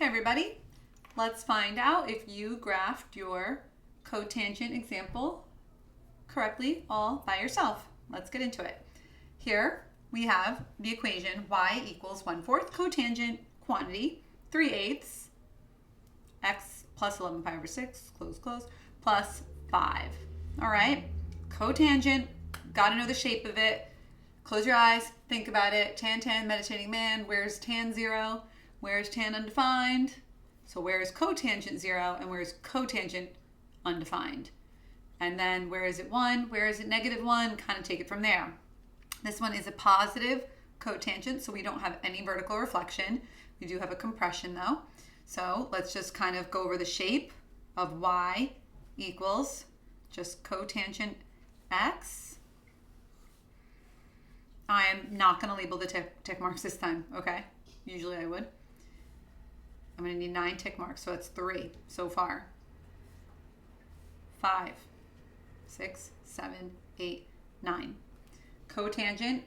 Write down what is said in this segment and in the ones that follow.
Hey everybody, let's find out if you graphed your cotangent example correctly all by yourself. Let's get into it. Here we have the equation y equals 1/4 cotangent quantity 3/8 x plus 11 pi over 6, close, plus 5. All right, cotangent, got to know the shape of it. Close your eyes, think about it. Tan, meditating man, where's tan 0? Where's tan undefined? So where is cotangent 0 and where is cotangent undefined? And then where is it 1? Where is it -1? Kind of take it from there. This one is a positive cotangent, so we don't have any vertical reflection. We do have a compression though. So let's just kind of go over the shape of y equals just cotangent x. I am not going to label the tick marks this time, okay? Usually I would. I'm going to need 9 tick marks, so that's 3 so far. 5, 6, 7, 8, 9. Cotangent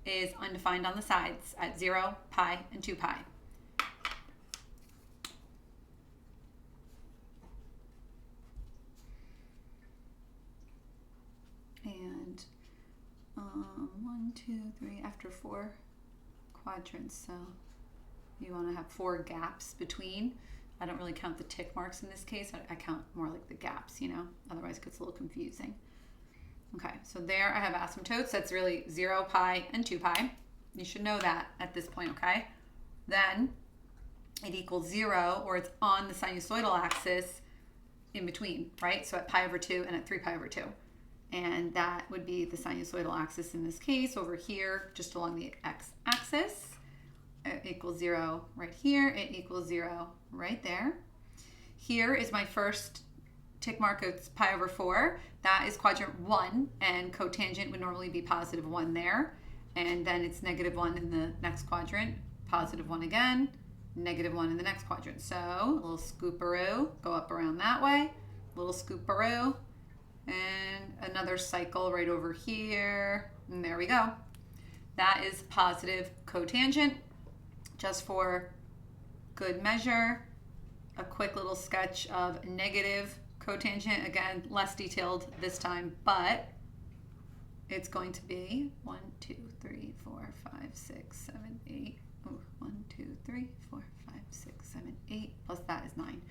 is undefined on the sides at 0, pi, and 2 pi. And 1, 2, 3, after 4 quadrants, so you want to have 4 gaps between. I don't really count the tick marks in this case. I count more like the gaps, you know, otherwise it gets a little confusing. Okay, so there I have asymptotes. That's really 0, pi, and 2 pi. You should know that at this point, okay? Then it equals 0, or it's on the sinusoidal axis in between, right? So at pi over 2 and at 3 pi over 2. And that would be the sinusoidal axis in this case over here, just along the x-axis. It equals 0 right here. It equals 0 right there. Here is my first tick mark. It's pi over 4. That is quadrant 1, and cotangent would normally be positive 1 there. And then it's -1 in the next quadrant, positive 1 again, -1 in the next quadrant. So a little scooparoo, go up around that way, little scooparoo, and another cycle right over here. And there we go. That is positive cotangent. Just for good measure, a quick little sketch of negative cotangent. Again, less detailed this time, but it's going to be 1, 2, 3, 4, 5, 6, 7, 8. Oh, 1, 2, 3, 4, 5, 6, 7, 8. Plus that is 9.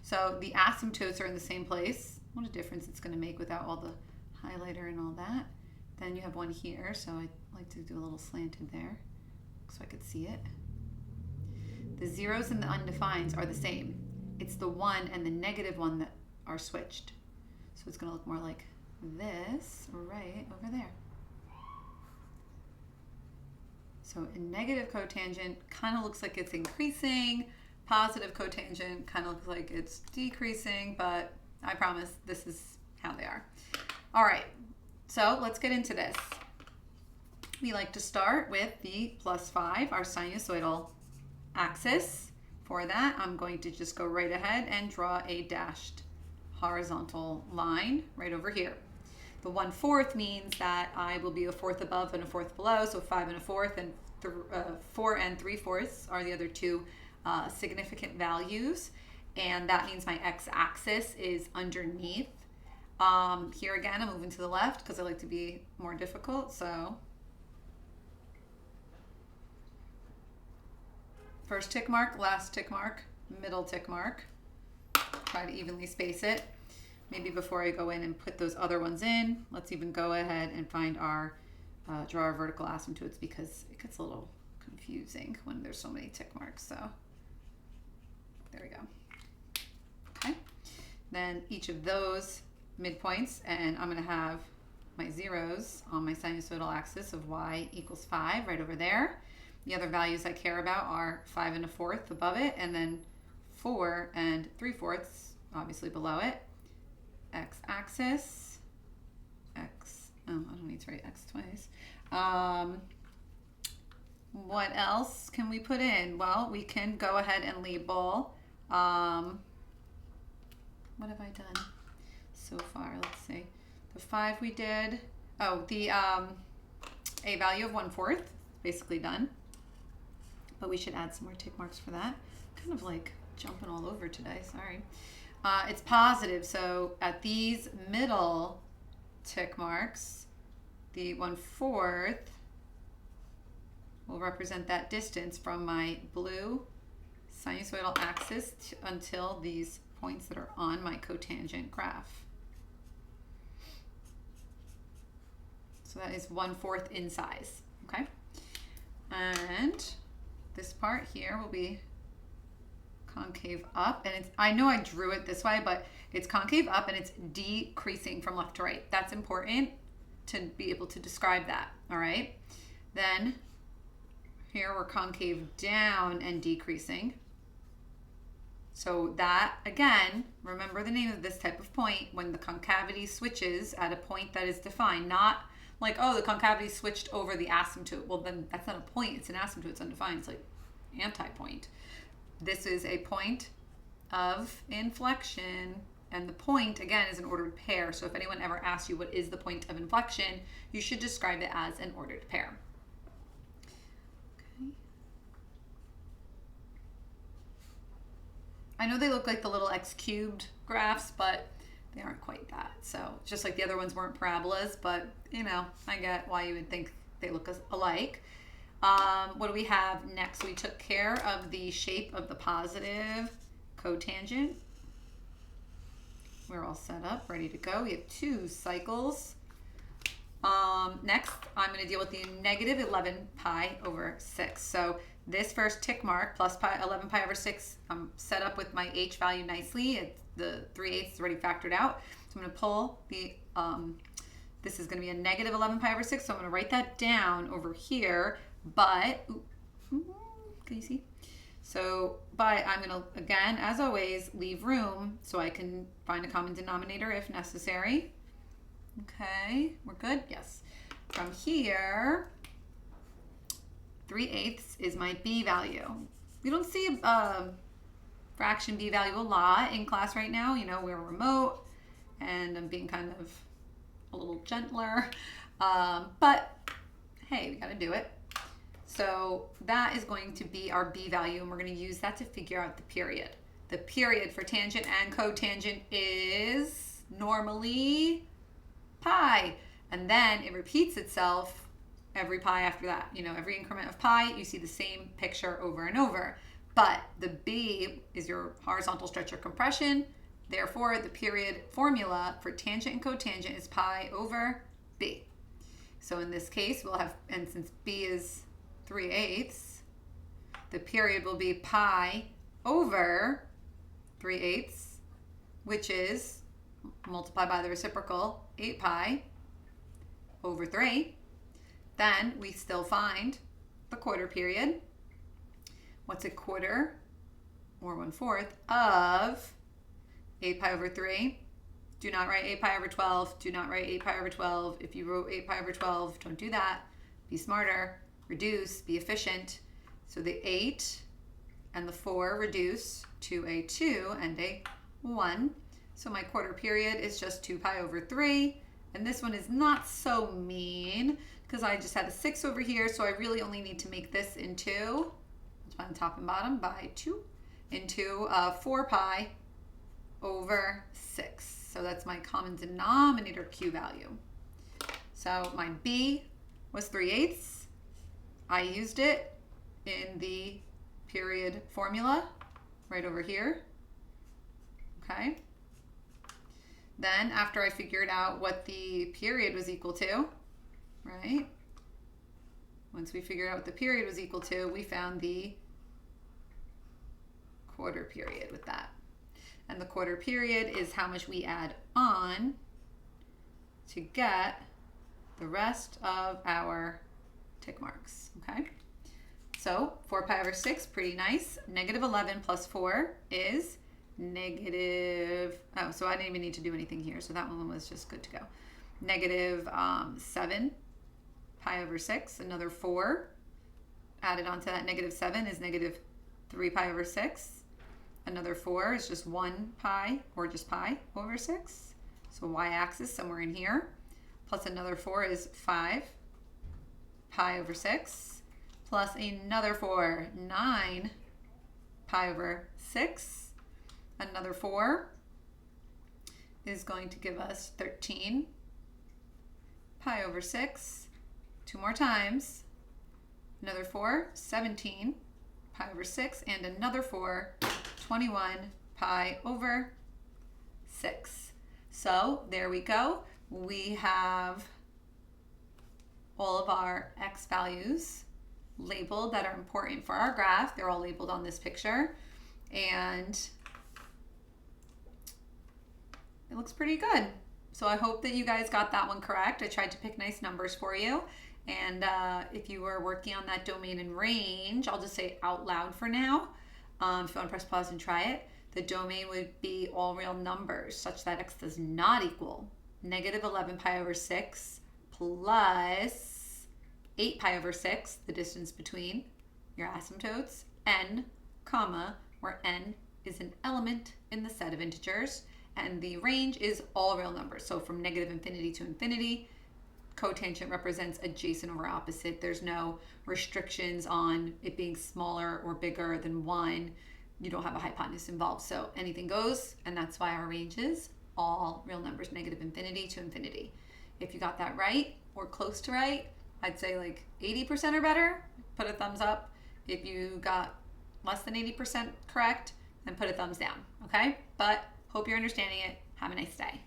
So the asymptotes are in the same place. What a difference it's going to make without all the highlighter and all that. Then you have one here, so I like to do a little slanted there so I could see it. The zeros and the undefineds are the same. It's the 1 and the -1 that are switched. So it's going to look more like this right over there. So a negative cotangent kind of looks like it's increasing. Positive cotangent kind of looks like it's decreasing, but I promise this is how they are. All right, so let's get into this. We like to start with the +5, our sinusoidal axis. For that, I'm going to just go right ahead and draw a dashed horizontal line right over here. The 1/4 means that I will be a 1/4 above and a 1/4 below, so 5 1/4 and 4 3/4 are the other two significant values, and that means my x-axis is underneath. Here again, I'm moving to the left because I like to be more difficult, so first tick mark, last tick mark, middle tick mark. Try to evenly space it. Maybe before I go in and put those other ones in, let's even go ahead and find our, draw our vertical asymptotes, because it gets a little confusing when there's so many tick marks. So there we go. Okay. Then each of those midpoints, and I'm going to have my zeros on my sinusoidal axis of y equals 5 right over there. The other values I care about are 5 1/4 above it, and then 4 3/4 obviously below it. X-axis, X, oh, I don't need to write X twice. What else can we put in? Well, we can go ahead and label, what have I done so far? Let's see. The 5 we did, oh, the a value of 1/4, basically done. but we should add some more tick marks for that. Kind of like jumping all over today, sorry. It's positive, so at these middle tick marks, the 1/4 will represent that distance from my blue sinusoidal axis until these points that are on my cotangent graph. So that is 1/4 in size, okay? And this part here will be concave up, and it's, I know I drew it this way, but it's concave up and it's decreasing from left to right. That's important to be able to describe that, all right? Then here we're concave down and decreasing. So that, again, remember the name of this type of point when the concavity switches at a point that is defined, not like, oh, the concavity switched over the asymptote. Well, then that's not a point, it's an asymptote, it's undefined, it's like anti-point. This is a point of inflection, and the point, again, is an ordered pair. So if anyone ever asks you what is the point of inflection, you should describe it as an ordered pair. Okay. I know they look like the little x-cubed graphs, but they aren't quite that. So just like the other ones weren't parabolas, but you know, I get why you would think they look alike. What do we have next? We took care of the shape of the positive cotangent. We're all set up, ready to go. We have 2 cycles. Next, I'm going to deal with the negative 11 pi over 6. So this first tick mark, plus 11 pi over 6, I'm set up with my h value nicely. It's the 3/8 is already factored out. So I'm going to pull the, this is going to be a negative 11 pi over 6. So I'm going to write that down over here. But, can you see? So, but I'm going to, again, as always, leave room so I can find a common denominator if necessary. Okay, we're good? Yes. From here, 3/8 is my b value. We don't see a fraction b value a lot in class right now. You know, we're remote and I'm being kind of a little gentler. But, hey, we got to do it. So that is going to be our b value, and we're going to use that to figure out the period. The period for tangent and cotangent is normally pi, and then it repeats itself every pi after that. You know, every increment of pi, you see the same picture over and over. But the b is your horizontal stretch or compression. Therefore, the period formula for tangent and cotangent is pi over b. So in this case, we'll have, and since b is 3/8, the period will be pi over 3/8, which is multiplied by the reciprocal 8 pi over 3. Then we still find the quarter period. What's a quarter or 1/4 of 8 pi over 3? Do not write 8 pi over 12. Do not write 8 pi over 12. If you wrote 8 pi over 12, don't do that. Be smarter. Reduce, be efficient. So the 8 and the 4 reduce to a 2 and a 1. So my quarter period is just 2 pi over 3. And this one is not so mean because I just had a 6 over here. So I really only need to make this into, on the top and bottom, by 2 into 4 pi over 6. So that's my common denominator Q value. So my B was 3/8. I used it in the period formula right over here. Okay. Then after I figured out what the period was equal to, right? Once we figured out what the period was equal to, we found the quarter period with that. And the quarter period is how much we add on to get the rest of our tick marks, okay? So 4 pi over 6, pretty nice. Negative 11 plus 4 is negative, oh, so I didn't even need to do anything here, so that one was just good to go. Negative 7 pi over 6, another 4. Added onto that negative 7 is negative 3 pi over 6. Another 4 is just 1 pi, or just pi over 6. So y-axis somewhere in here. Plus another 4 is 5 pi over 6. plus another 4, 9 pi over 6. Another 4 is going to give us 13 pi over 6. 2 more times. Another 4, 17 pi over 6, and another 4, 21 pi over 6. So there we go. We have all of our x values labeled that are important for our graph. They're all labeled on this picture, and it looks pretty good. So I hope that you guys got that one correct. I tried to pick nice numbers for you. And if you were working on that domain and range, I'll just say it out loud for now. If you want to press pause and try it, the domain would be all real numbers such that x does not equal negative 11 pi over 6 plus 8 pi over 6, the distance between your asymptotes, n, comma, where n is an element in the set of integers, and the range is all real numbers. So from negative infinity to infinity, cotangent represents adjacent over opposite. There's no restrictions on it being smaller or bigger than 1. You don't have a hypotenuse involved. So anything goes, and that's why our range is all real numbers, negative infinity to infinity. If you got that right or close to right, I'd say like 80% or better, put a thumbs up. If you got less than 80% correct, then put a thumbs down, okay? But hope you're understanding it. Have a nice day.